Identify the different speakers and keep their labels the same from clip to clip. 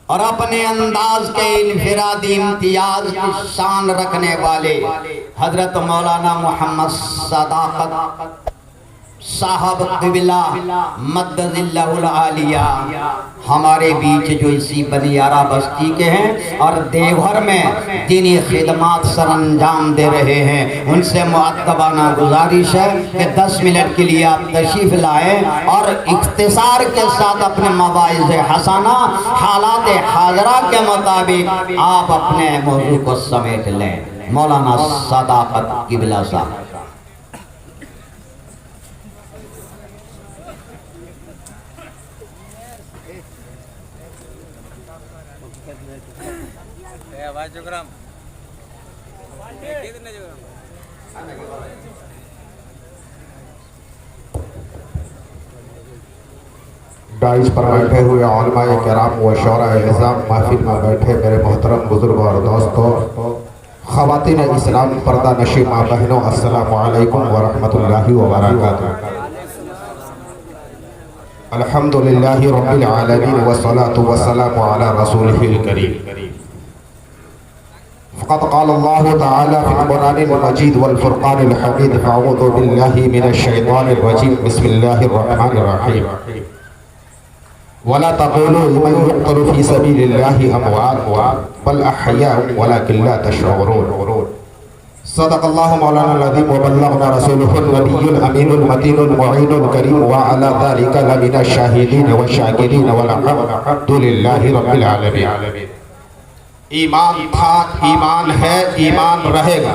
Speaker 1: और अपने अंदाज के इनफिरादी इम्तियाज की शान रखने वाले हजरत मौलाना मोहम्मद सदाकत साहब क़िबला मद्दजिल्लाहुल आलिया हमारे बीच जो इसी बनियारा बस्ती के हैं और देवघर में दीनी खिदमत सर अंजाम दे रहे हैं, उनसे मुअद्दबाना गुजारिश है कि 10 मिनट के लिए आप तशरीफ़ लाएँ और इख्तिसार के साथ अपने मवाइज़ हसना हालात हाजरा के मुताबिक आप अपने मौजू को समेट लें। मौलाना सदाकत क़िबला साहब।
Speaker 2: डाइस पर बैठे हुए उलमाए किराम व शौराए निज़ाम, महफिल में बैठे मेरे मोहतरम बुजुर्ग और दोस्तों, ख़वातीन इस्लाम, पर्दा नशी माँ बहनों, अस्सलामु अलैकुम व रहमतुल्लाहि व बरकातुहू। अल्हम्दुलिल्लाहि रब्बिल आलमीन व सलातु व सलामु अला रसूलिहिल करीम। फ़क़द क़ाल अल्लाहु तआला फ़िल क़ुरआनिल मजीद वल फ़ुरक़ानिल हमीद। अऊज़ु बिल्लाहि मिनश शैतानिर रजीम। बिस्मिल्लाहिर रहमानिर रहीम। वला तक़ूलू लिमन युक़्तलू फ़ी सबीलिल्लाहि अमवात बल अहयाउ वलाकिन ला तशऊरून। सदक़ल्लाहु मौलाना अज़ीम व बल्लग़ना रसूलुहुन नबियुल अमीनुल मतीनुल मुईनुल करीम व अला ज़ालिका लमिनश शाहिदीन व शाकिरीन वल्हम्दुलिल्लाहि रब्बिल आलमीन। ईमान था, ईमान है, ईमान रहेगा।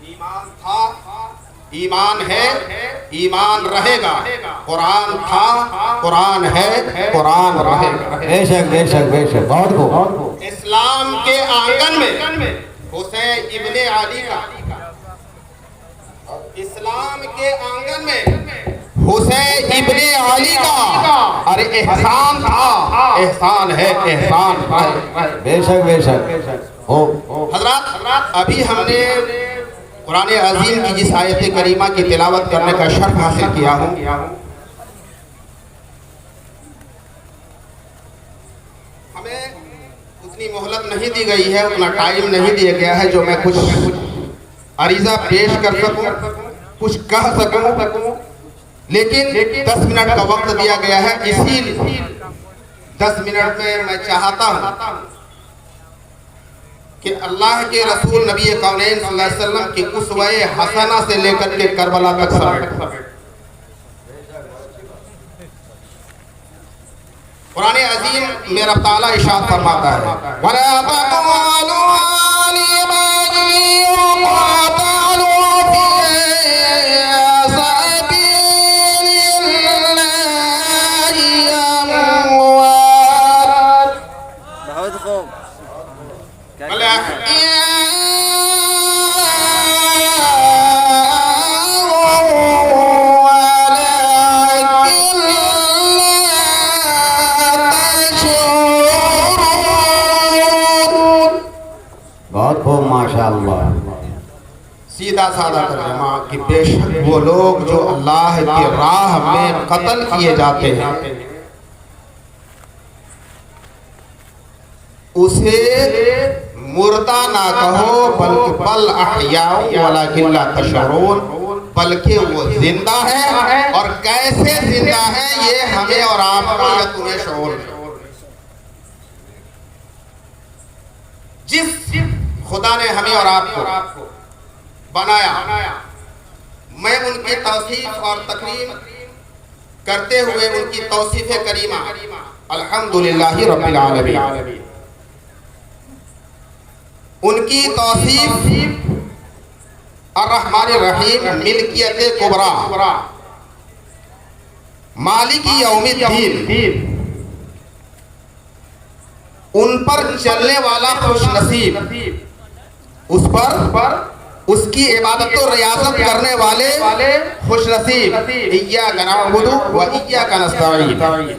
Speaker 2: ईमान था, ईमान है, ईमान रहेगा। कुरान था, कुरान है, कुरान रहेगा।
Speaker 1: बेशक बेशक बेशक। बहुत को
Speaker 2: इस्लाम के आंगन में हुसैन इब्ने अली का, इस्लाम के आंगन में हुसैन इब्ने अली का अरे एहसान था, एहसान है, एहसान है।
Speaker 1: बेशक बेशक हो।
Speaker 2: हजरत अभी हमने कुरान अजीम की जिस आयत करीमा की तिलावत करने का शर्फ हासिल किया हूँ, हमें उतनी मोहलत नहीं दी गई है, उतना टाइम नहीं दिया गया है जो मैं कुछ अरीजा पेश कर सकूं, कुछ कह सकूं, लेकिन 10 मिनट का वक्त दिया गया है। इसी 10 मिनट में मैं चाहता हूं कि अल्लाह के रसूल नबी कौनैन सल्लल्लाहु अलैहि वसल्लम की उसवे हसना से लेकर के करबला तक समेट कुरान अजीम में रब ताला इरशाद फरमाता है, वला तक़ूलू लिमन युक़तलू सीधा साधा तर्जुमा कि बेशक वो लोग जो अल्लाह की राह में कत्ल किए जाते हैं उसे मुर्दा ना कहो, बल्कि बल अहयाउ वलाकिन ला तशऊरून, बल्कि वो जिंदा है। और कैसे जिंदा है ये हमें और आपको या तुम्हें शऊर नहीं। जिस खुदा ने हमें और आपको बनाया, मैं उनकी तौसीफ और तकरीम करते हुए उनकी तौसीफ करीमा अल्हम्दुलिल्लाहि रब्बिल आलमीन, उनकी तौसीफ अर्रहमानिर रहीम, मिल्कियत कुबरा, मालिकी यौमिद्दीन, उन पर चलने वाला खुश नसीब, उस पर उसकी इबादत और रियासत करने वाले खुश नसीब, इय्याका नअबुदु व इय्याका नस्तईन,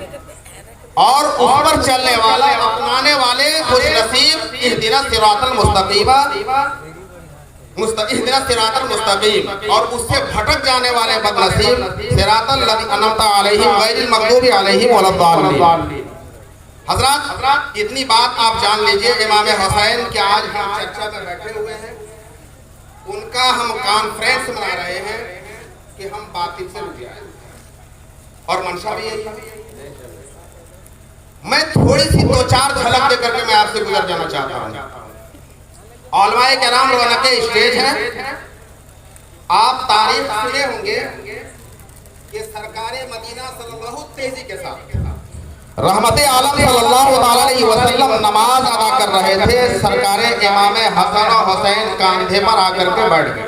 Speaker 2: और उस पर चलने वाला, अपनाने वाले खुश नसीब, इहदिना सिरातल मुस्तकीम, इहदिना सिरातल मुस्तकीम, और उससे भटक जाने वाले बदनसीब, सिरातल लज़ी अनअमता अलैहिम गैरिल मग़दूबि अलैहिम वलद्दाल्लीन।
Speaker 3: हजरत इतनी बात आप जान लीजिए, इमाम हुसैन के आज हम चर्चा में बैठे हुए हैं, उनका हम कॉन्फ्रेंस मना रहे हैं कि हम बातिल से रुक जाए, और मंशा भी यही है। मैं थोड़ी सी दो चार झलक दे करके मैं आपसे गुजर जाना चाहता हूँ। औलमाए किराम रौनक स्टेज है। आप तारीख सुने होंगे कि सरकारे मदीना सल्लल्लाहु तेजी के साथ रहमते आलम सल्लल्लाहु अलैहि वसल्लम नमाज अदा कर रहे थे। सरकारे इमाम हसन और हुसैन कांधे पर आकर के बैठ गए।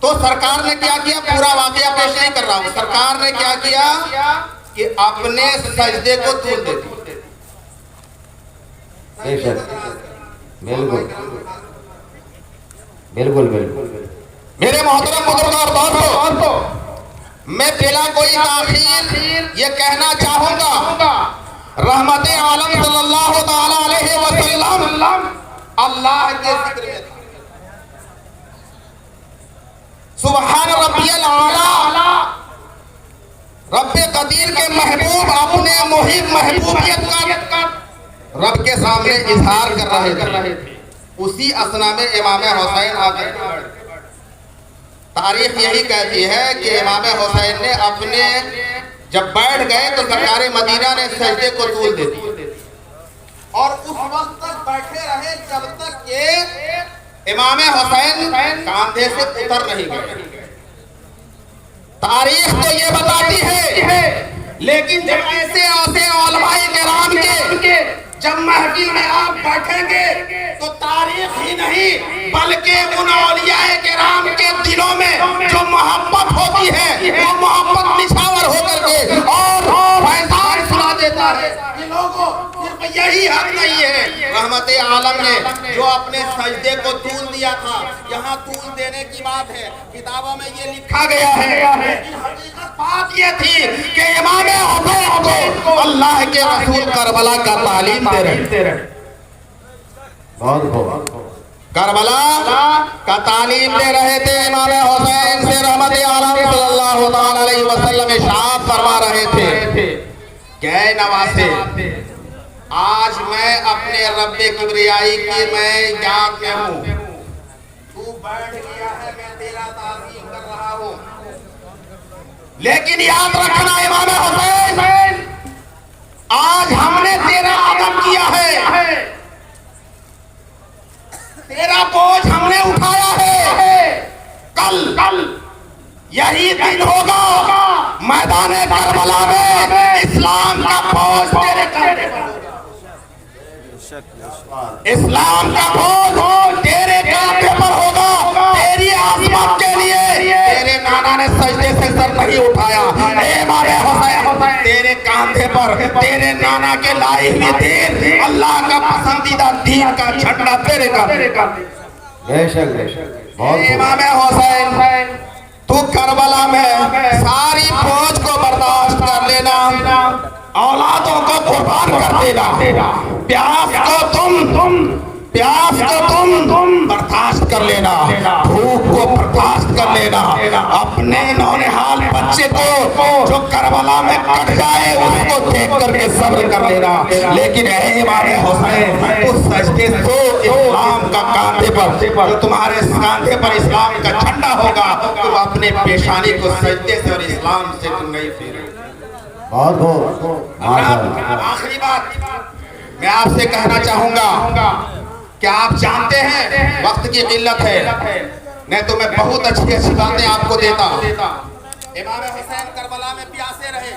Speaker 3: तो सरकार ने क्या किया, पूरा वाकया पेश नहीं कर रहा हूं, सरकार ने क्या किया कि अपने सजदे को तूल देती।
Speaker 2: बिल्कुल बिल्कुल बिल्कुल।
Speaker 3: मेरे मोहतरम बुजुर्ग और दोस्तों, मैं बिना कोई ताखीर ये कहना चाहूंगा, रहमते आलम सल्लल्लाहु ताला अलैहि वसल्लम अल्लाह के जिक्र में था। सुभान रब्बियल आला, रब्बे कदीर के महबूब अपने मुहिब महबूबियत का रब के सामने इजहार कर रहे थे। उसी असना में इमाम हुसैन आकर, तारीख यही कहती है कि इमाम हुसैन ने अपने जब बैठ गए तो सरकारे मदीना ने सजदे को तूल दे दी, और उस वक्त तक बैठे रहे जब तक के इमाम हुसैन कांधे से उतर नहीं गए। तारीख तो ये बताती है, लेकिन जब ऐसे उलमाए किराम के जब महफिल में आप बैठेंगे तो तारीख ही नहीं बल्कि उन औलियाए किराम के दिलों में जो मोहब्बत होती है वो मोहब्बत निछावर होकर के और फैजान सुना देता है कि लोगों सिर्फ यही हक नहीं है। रहमते आलम ने जो अपने सजदे को तूल दिया था, यहाँ तूल देने की बात है, किताबों में ये लिखा गया है, लेकिन हकीकत बात ये थी कि इमाम हुसैन को अल्लाह के रसूल करबला का तालीम दे रहे। करबला का तालीम दे रहे थे। इमाम हुसैन से रहमते आलम सल्लल्लाहु अलैहि वसल्लम इरशाद फरमा रहे थे, क्या नवासे, आज मैं अपने रब्बे किबरियाई की मैं याद में हूँ, तू बैठ गया है, मैं तेरा ताज़ीम कर रहा हूँ, लेकिन याद रखना इमाम हुसैन, आज हमने तेरा अदब किया है, तेरा बोझ हमने उठाया है, कल यही दिन होगा मैदान करबला में इस्लाम का बोझ तेरे कंधे पर होगा, इस्लाम का बोझ तेरे कंधे पर होगा। तेरी आज़मत के लिए तेरे नाना ने सजदे से सर नहीं उठाया, इमाम हुसैन तेरे कंधे पर तेरे नाना के लाई हुई दीन, अल्लाह का पसंदीदा दीन का झंडा तेरे कंधे पर। इमाम हुसैन तू करबला में सारी फौज को बर्दाश्त कर लेना, औलादों को कुर्बान कर देना, प्यास को तुम बर्दाश्त कर लेना, भूख को बर्दाश्त कर लेना, अपने नौनिहाल बच्चे को जो करबला में कट जाए उसको देख करके सब्र कर लेना। लेकिन इमाम हुसैन उस सजदे से इस्लाम का कांधे पर, जो तुम्हारे कांधे पर इस्लाम का झंडा होगा, तुम अपने पेशानी को सजदे से और इस्लाम से तुम नहीं फेरोगे। आखिरी बात मैं आपसे कहना चाहूंगा, क्या आप जानते हैं वक्त की किल्लत है, नहीं तो मैं बहुत अच्छी अच्छी बातें आपको देता। इमाम हुसैन करबला में प्यासे रहे,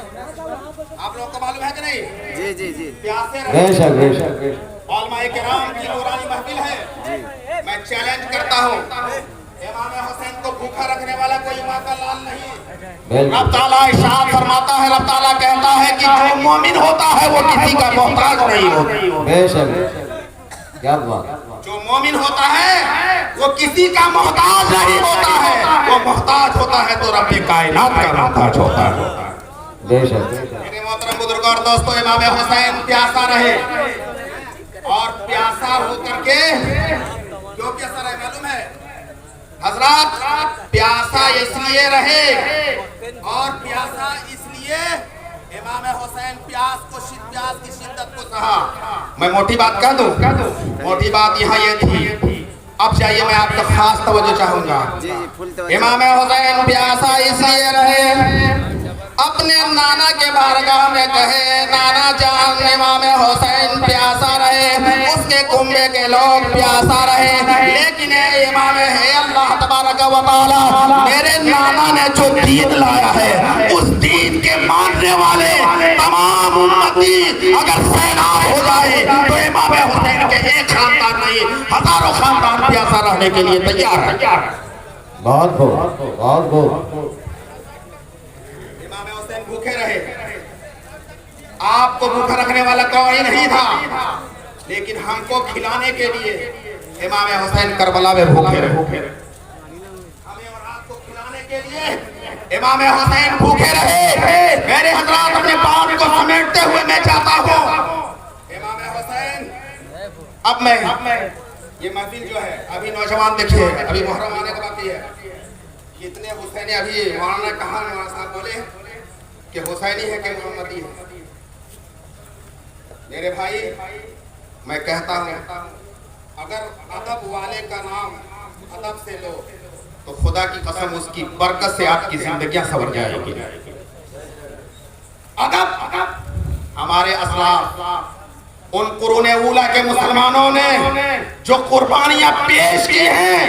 Speaker 3: आप लोगों को मालूम है कि नहीं? जी जी जी, प्यासे रहे। उलमाए किराम की नूरानी महफिल है, मैं चैलेंज करता हूँ, इमाम हुसैन को भूखा रखने वाला कोई माँ का लाल नहीं। रब ताला इरशाद फरमाता है, रब ताला कहता है कि जो मोमिन होता है वो किसी का मोहताज नहीं होता। बेशक, क्या बात, जो मोमिन होता है वो किसी का मोहताज नहीं होता है, वो मोहताज होता है तो रब कायनात का मोहताज होता है। बेशक। मेरे मोहतरम बुजुर्ग और दोस्तों, इमाम हुसैन प्यासा रहे, और प्यासा होकर के क्यों प्यासा रहे मालूम है हजरत? प्यासा इसलिए रहे और प्यासा इसलिए इसलिए इमाम हुसैन प्यास की शिद्दत को सहा। मैं मोटी बात कह दूं, मोटी बात यहाँ ये थी। अब चाहिए मैं आपका खास तवज्जो चाहूंगा। इमाम हुसैन प्यासा इसलिए रहे, अपने नाना के बारगाह में कहे, नाना जान इमाम हुसैन प्यासा रहे, उसके कुंबे के लोग प्यासा रहे, लेकिन इमाम है अल्लाह तबारक व तआला मेरे नाना ने जो दीन लाया है, उस दीन के मानने वाले तमाम उम्मती अगर सैलाब हो जाए तो इमाम हुसैन के एक खानदान नहीं, हजारों खानदान प्यासा रहने के लिए तैयार है।
Speaker 2: बहुत बहुत
Speaker 3: भूखे रहे, आपको भूखा रखने वाला कोई नहीं था, लेकिन हमको खिलाने के लिए इमाम हुसैन करबला में भूखे रहे। हमें और आपको खिलाने के लिए इमाम हुसैन भूखे रहे। मेरे हजरात अपने बात को समेटते हुए मैं चाहता हूँ इमाम हुसैन, अब मैं ये महफिल जो है अभी नौजवान देखिए, अभी मुहर्रम आने का बाकी है, कितने हुसैनी अभी मौलाना कहा साहब बोले कि हुसैनी है कि मोहम्मदी है। मेरे भाई मैं कहता हूँ अगर अदब वाले का नाम अदब से लो तो खुदा की कसम उसकी बरकत से आपकी जिंदगियां संवर जाएगी। अदब हमारे असलाफ उन कुरूने ऊला के मुसलमानों ने जो कुर्बानियां पेश की हैं,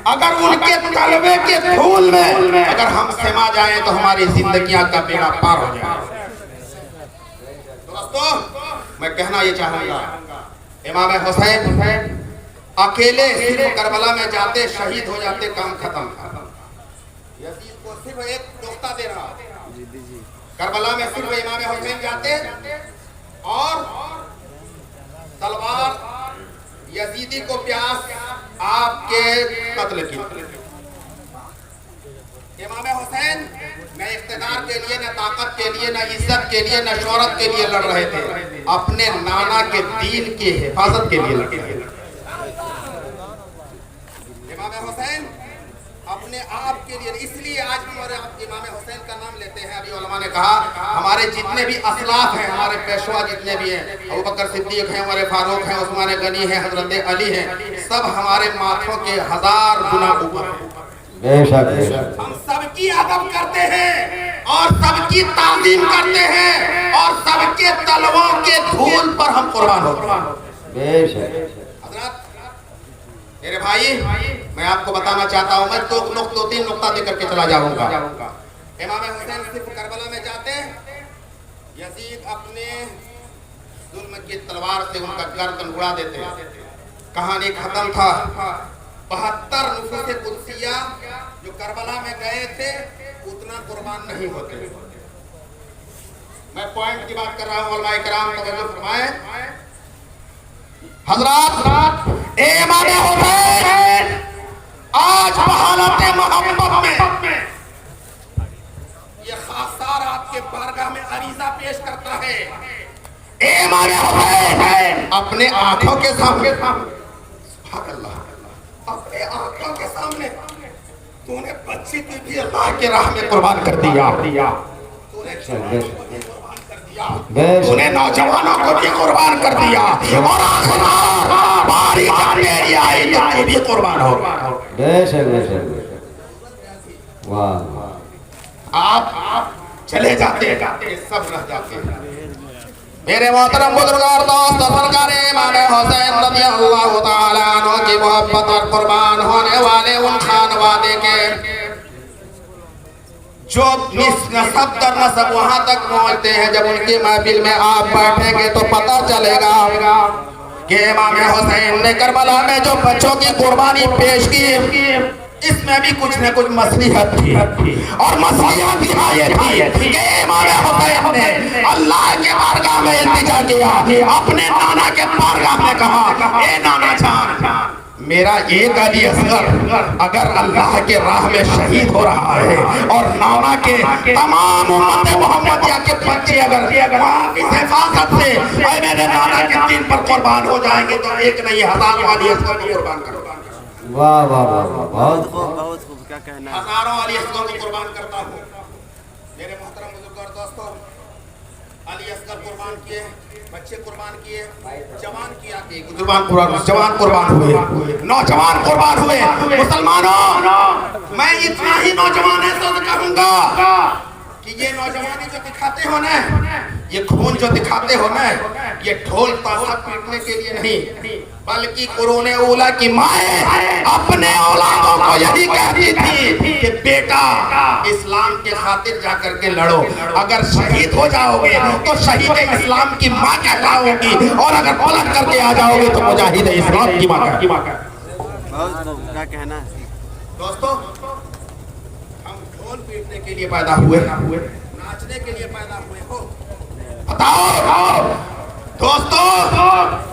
Speaker 3: अगर उनके तलबे के धूल में अगर हम समा जाएं तो हमारी जिंदगियां का बेड़ा पार हो जाए। दोस्तों मैं कहना ये चाहूंगा, इमाम हुसैन अकेले सिर्फ करबला में जाते शहीद हो जाते, काम खत्म था। यजीद को सिर्फ एक नुक्ता दे रहा, करबला में सिर्फ इमाम हुसैन जाते और तलवार यजीदी को प्यास आपके कत्ल की। इमाम हुसैन न इख्तिदार के लिए, न ताकत के लिए, न इज्जत के लिए, न शोहरत के लिए लड़ रहे थे, अपने नाना के दीन की हिफाजत के लिए लड़ रहे थे। इमाम हुसैन अपने आप के लिए, इसलिए आज हम और आप इमाम हुसैन का नाम लेते हैं। अभी उलमा ने कहा हमारे जितने भी असलाफ हैं, हमारे पेशवा जितने भी हैं, अबू बकर सिद्दीक हैं, उमर फारूक हैं, उस्मान गनी हैं, हजरत अली हैं, सब हमारे माथों के 1000 गुना ऊपर हैं।
Speaker 2: बेशक
Speaker 3: हम सबकी अदब करते हैं और सबकी ताज़ीम करते हैं और सबके तलवों के धूल पर हम कुर्बान होते हैं।
Speaker 2: बेशक
Speaker 3: मेरे भाई मैं आपको बताना चाहता हूं, मैं दो तीन नुक्ता देकर के चला जाऊंगा। इमाम हुसैन सिर्फ करबला में जाते, यजीद अपने जुल्म की तलवार से उनका गर्दन उड़ा देते, कहानी खत्म था। 72 नुफूस कुदसिया जो करबला में गए थे उतना कुर्बान नहीं होते। मैं पॉइंट की बात कर रहा हूं, उलमा इकराम तवज्जो फरमाएं। हजरात इमाम हुसैन आज बहालत मोहब्बत में ये खासदार आपके बारगाह में अरीजा पेश करता है। इमाम हुसैन अपने आंखों के सामने, अपने आंखों के सामने तूने बच्ची को भी अल्लाह के राह में कुर्बान कर दिया, तूने नौजवानों को भी कुर्बान कर दिया और बारी मेरी आई तो तू भी कुर्बान हो। आप चले जाते सब रह जाते हैं। मेरे मोहतरम बुजुर्ग और दोस्त, सरकार इमाम हुसैन रज़ियल्लाहु ताला अन्हु की मोहब्बत और कुर्बान होने वाले उन खानवादे के जो नसब दर नसब वहां तक पहुंचते हैं, जब उनकी महफिल में आप बैठेंगे तो पता चलेगा कि इमाम हुसैन ने करबला में जो बच्चों की कुर्बानी पेश की, इसमें भी कुछ न कुछ मसलिहत थी और मसलिहत ये थी कि इमाम हुसैन ने अल्लाह के बारगाह में इल्तिजा किया, अपने नाना के बारगाह में कहा, ए नाना जान, मेरा एक अली असगर अगर अल्लाह के राह में शहीद हो रहा है और नाना के तमाम उम्मत मोहम्मदिया के बच्चे अगर इस हिफाजत से मेरे नाना के दीन पर कुर्बान हो जाएंगे तो एक नहीं 1000 अली असगर को कुर्बान करूंगा।
Speaker 2: वाह वाह वाह, बहुत
Speaker 4: खूब क्या कहना है।
Speaker 3: हजारों अली असगर को कुर्बान करता हूँ। मेरे मोहतरम बुजुर्ग और दोस्तों, अली असगर कुर्बान किए, बच्चे कुर्बान किए, जवान किया कि जवान कुर्बान हुए, नौजवान कुर्बान हुए। मुसलमानों, मैं इतना ही नौजवान ऐसा कहूंगा कि ये नौजवानी जो दिखाते हो ना, ये खून जो दिखाते हो ना, ये ढोल ताशा पीटने के लिए नहीं, बल्कि कुरोने उला की माँ अपने औलादों को यही कहती थी कि बेटा इस्लाम के खातिर जाकर के लड़ो, अगर शहीद हो जाओगे तो शहीद इस्लाम की माँ कहलाओगी, और अगर पलट करके आ जाओगे तो मुजाहिद इस्लाम की माँ
Speaker 4: क्या कहना है
Speaker 3: दोस्तों। हम ढोल पीटने के लिए पैदा हुए, नाचने के लिए पैदा हुए हो? बताओ दोस्तों,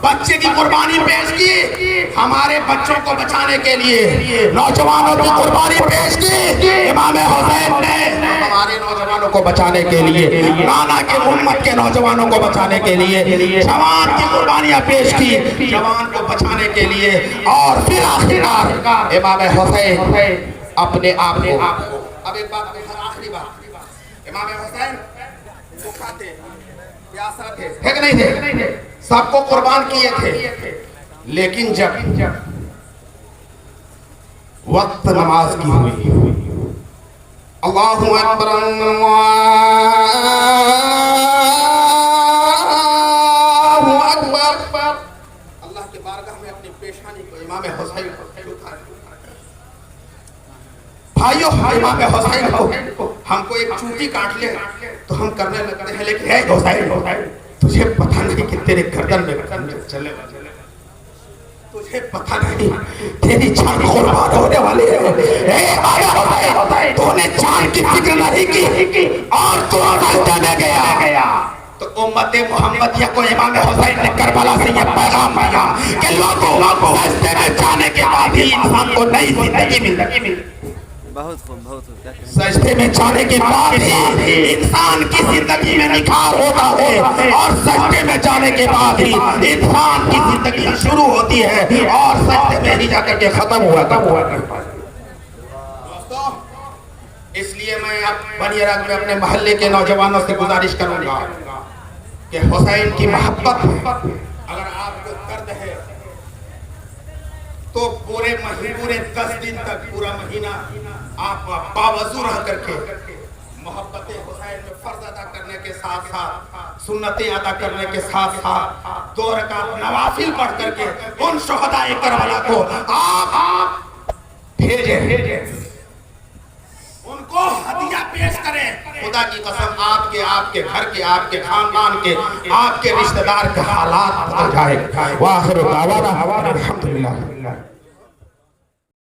Speaker 3: बच्चे की कुर्बानी पेश की हमारे बच्चों को बचाने के लिए, नौजवानों की कुर्बानी पेश की इमाम हुसैन ने हमारे नौजवानों को बचाने के लिए, नाना के उम्मत के नौजवानों को बचाने के लिए, जवान की कुर्बानियां पेश की जवान को बचाने के लिए, और फिर आखिरकार इमाम हुसैन अपने आप को। अब एक बात, आखिरी बात, इमाम हुसैन भूखा थे, प्यासा थे कि नहीं थे? सबको कुर्बान किए थे, लेकिन जब वक्त नमाज की हुई, अल्लाहु अकबर अल्लाहु अकबर, अल्लाह के बारगाह में अपनी पेशानी को इमाम हुसैन को भाइयों, इमाम हुसैन को हमको एक चूटी काट ले तो हम करने लगते हैं, लेकिन है हुसैन, तुझे पता नहीं कि तेरे गर्दन में चले, तुझे पता नहीं तेरी जान कुर्बान होने वाली है। तूने जान की फिक्र नहीं की और तू रास्ते में गया। तो उम्मत मोहम्मदिया को इमाम हुसैन ने करबला से ये पैगाम दिया कि लोगों रास्ते में जाने के बाद ही इंसान को नई जिंदगी मिलती। सजदे में जाने के बाद ही इंसान की जिंदगी में निखार होता है, और सजदे में जाने के बाद ही इंसान की जिंदगी शुरू होती है, और सजदे में ही जाकर के खत्म हुआ दोस्तों। इसलिए मैं अब बनी राग में अपने मोहल्ले के नौजवानों से गुजारिश करूंगा कि हुसैन की मोहब्बत में अगर आपको दर्द है तो पूरे 10 दिन तक, पूरा महीना आप बावजूद रह करके मोहब्बत हुसैन में फर्ज अदा करने के साथ साथ, सुन्नतें अदा करने के साथ साथ 2 रकात नवाफिल पढ़ करके उन शुहदाए करबला को आप भेजें, उनको हदिया पेश करें। खुदा की कसम, आपके घर के, आपके खानदान के, आपके रिश्तेदार के हालात बदल जाएंगे। वाहिर दावाना अल्हम्दुलिल्लाह।